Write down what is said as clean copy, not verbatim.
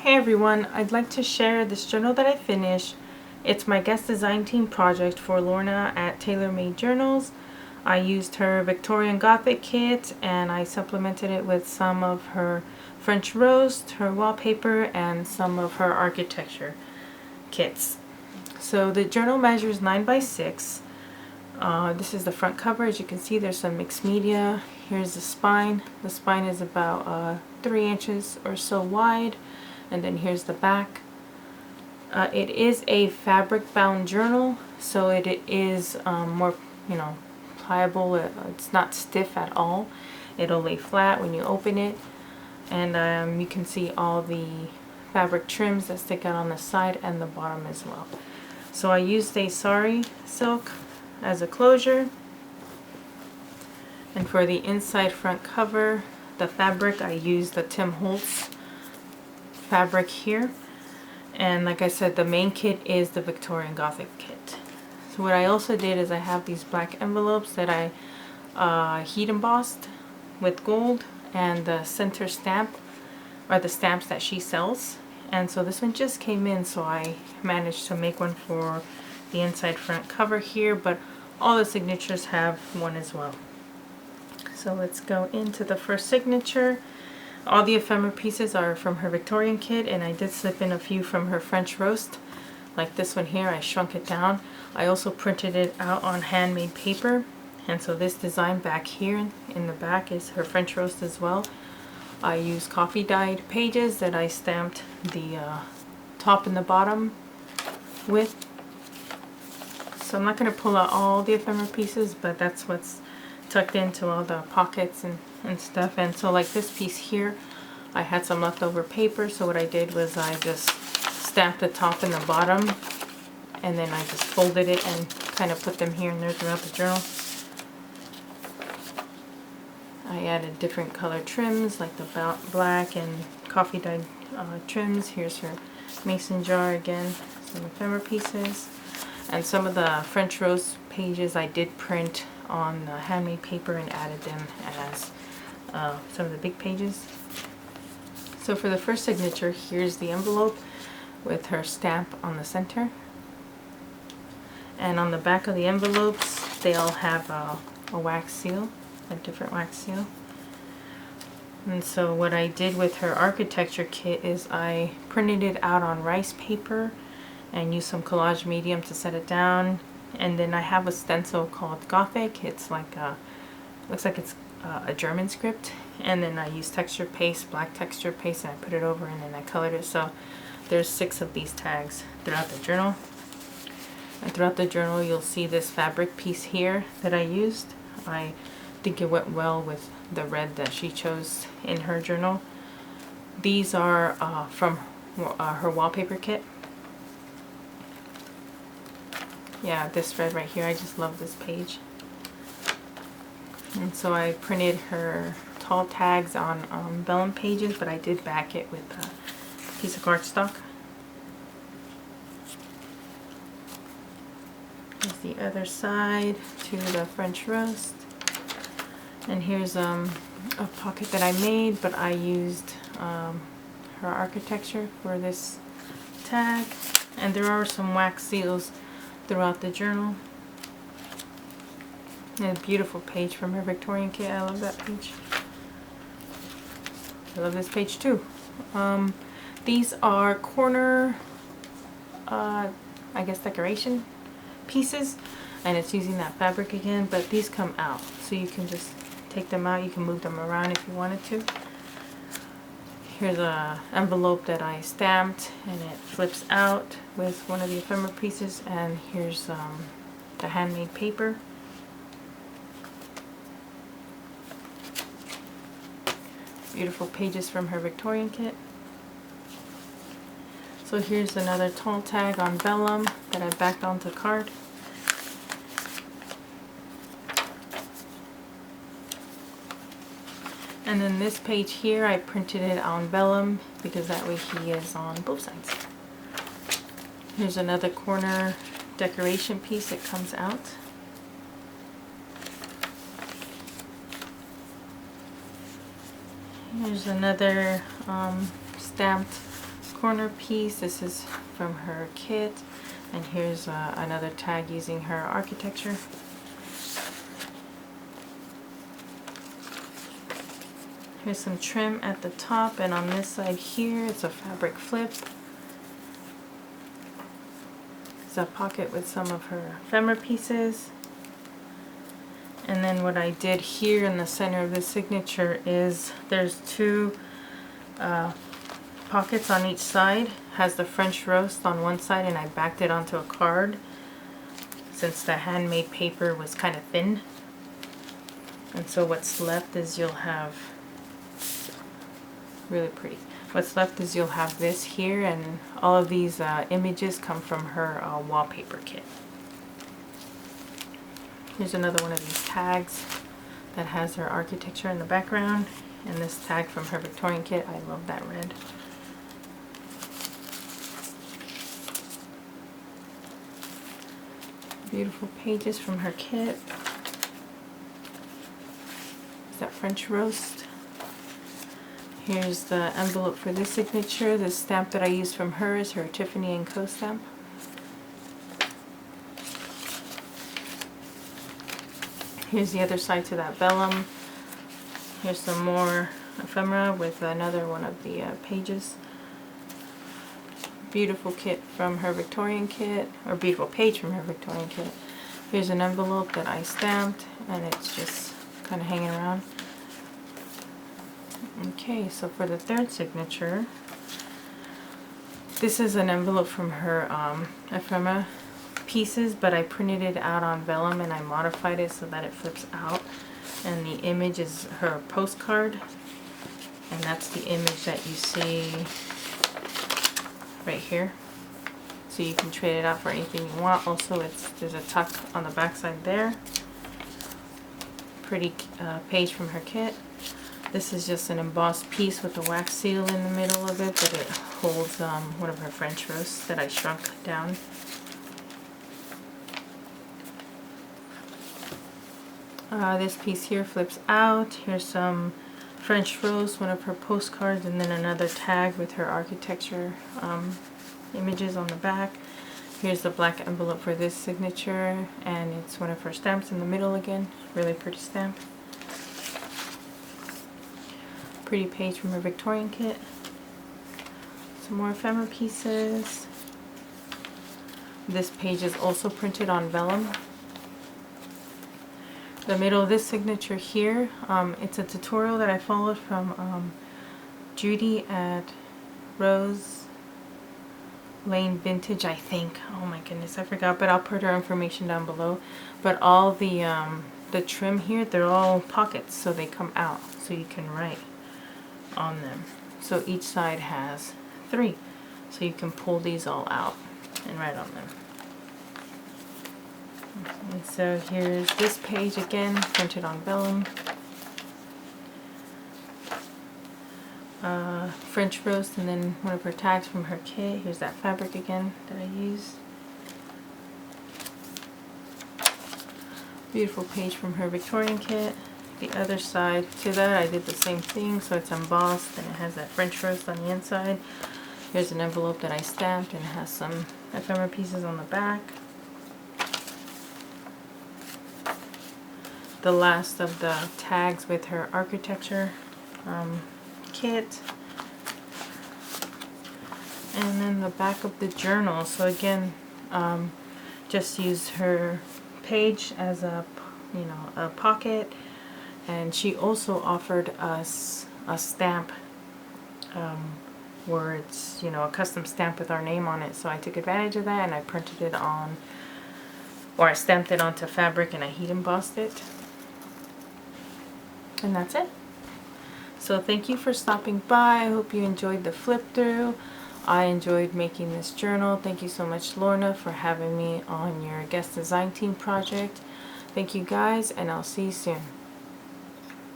Hey everyone, I'd like to share this journal that I finished. It's my guest design team project for Lorna at Tailor Made Journals. I used her Victorian Gothic kit and I supplemented it with some of her French Roast, her wallpaper, and some of her architecture kits. So the journal measures 9 by 6. This is the front cover. As you can see, there's some mixed media. Here's the spine. The spine is about 3 inches or so wide. And then here's the back. It is a fabric bound journal, so it is more, pliable. It's not stiff at all. It'll lay flat when you open it, and you can see all the fabric trims that stick out on the side and the bottom as well. So I used a sari silk as a closure, and for the inside front cover, the fabric, I used the Tim Holtz fabric here, and like I said, the main kit is the Victorian Gothic kit. So what I also did is I have these black envelopes that I heat embossed with gold and the center stamp, or the stamps that she sells. And so this one just came in, so I managed to make one for the inside front cover here, but all the signatures have one as well. So let's go into the first signature. All the ephemera pieces are from her Victorian kit, and I did slip in a few from her French Roast. Like this one here, I shrunk it down. I also printed it out on handmade paper, and so this design back here in the back is her French Roast as well. I used coffee dyed pages that I stamped the top and the bottom with. So I'm not going to pull out all the ephemera pieces, but that's what's tucked into all the pockets and stuff. And so like this piece here, I had some leftover paper, so what I did was I just stamped the top and the bottom, and then I just folded it and kind of put them here and there throughout the journal. I added different color trims like the black and coffee dyed trims. Here's her mason jar again, some ephemera pieces, and some of the French Roast pages I did print on handmade paper and added them as some of the big pages. So for the first signature, here's the envelope with her stamp on the center, and on the back of the envelopes they all have a wax seal, a different wax seal. And so what I did with her architecture kit is I printed it out on rice paper and used some collage medium to set it down. And then I have a stencil called Gothic. It's like looks like it's a German script. And then I used texture paste, black texture paste, and I put it over, and then I colored it. So there's 6 of these tags throughout the journal. And throughout the journal you'll see this fabric piece here that I used. I think it went well with the red that she chose in her journal. These are from her wallpaper kit. Yeah, this red right here, I just love this page. And so I printed her tall tags on vellum pages, but I did back it with a piece of cardstock. Here's the other side to the French Roast. And here's a pocket that I made, but I used her architecture for this tag. And there are some wax seals throughout the journal. And a beautiful page from her Victorian kit. I love that page. I love this page too. These are corner, I guess, decoration pieces, and it's using that fabric again, but these come out, so you can just take them out. You can move them around if you wanted to. Here's an envelope that I stamped, and it flips out with one of the ephemera pieces, and here's the handmade paper. Beautiful pages from her Victorian kit. So here's another tall tag on vellum that I backed onto card. And then this page here, I printed it on vellum because that way he is on both sides. Here's another corner decoration piece that comes out. Here's another stamped corner piece. This is from her kit. And here's another tag using her architecture. Here's some trim at the top, and on this side here it's a fabric flip. It's a pocket with some of her ephemera pieces. And then what I did here in the center of the signature is there's two pockets on each side. Has the French roast on one side, and I backed it onto a card since the handmade paper was kind of thin. And so what's left is you'll have, really pretty, what's left is you'll have this here, and all of these images come from her wallpaper kit. Here's another one of these tags that has her architecture in the background, and this tag from her Victorian kit. I love that red. Beautiful pages from her kit. Is that French roast? Here's the envelope for this signature. The stamp that I used from her is her Tiffany & Co. stamp. Here's the other side to that vellum. Here's some more ephemera with another one of the pages. Beautiful kit from her Victorian kit, or beautiful page from her Victorian kit. Here's an envelope that I stamped, and it's just kind of hanging around. Okay, so for the third signature, this is an envelope from her ephemera pieces, but I printed it out on vellum and I modified it so that it flips out, and the image is her postcard, and that's the image that you see right here. So you can trade it out for anything you want. Also, there's a tuck on the back side there. Pretty page from her kit. This is just an embossed piece with a wax seal in the middle of it, but it holds one of her French roasts that I shrunk down. This piece here flips out. Here's some French roast, one of her postcards, and then another tag with her architecture images on the back. Here's the black envelope for this signature, and it's one of her stamps in the middle again. Really pretty stamp. Pretty page from her Victorian kit. Some more ephemera pieces. This page is also printed on vellum. The middle of this signature here, it's a tutorial that I followed from Judy at Rose Lane Vintage, I think. Oh my goodness, I forgot, but I'll put her information down below. But all the trim here, they're all pockets, so they come out, so you can write on them. So each side has 3, so you can pull these all out and write on them. And so here's this page again, printed on vellum. French roast, and then one of her tags from her kit. Here's that fabric again that I used. Beautiful page from her Victorian kit. The other side to that, I did the same thing, so it's embossed and it has that French roast on the inside. Here's an envelope that I stamped and it has some ephemera pieces on the back. The last of the tags with her architecture kit. And then the back of the journal. So again, just use her page as a pocket, and she also offered us a stamp where it's a custom stamp with our name on it. So I took advantage of that and I printed it on, or I stamped it onto fabric and I heat embossed it. And that's it. So thank you for stopping by. I hope you enjoyed the flip through. I enjoyed making this journal. Thank you so much, Lorna, for having me on your guest design team project. Thank you guys, and I'll see you soon.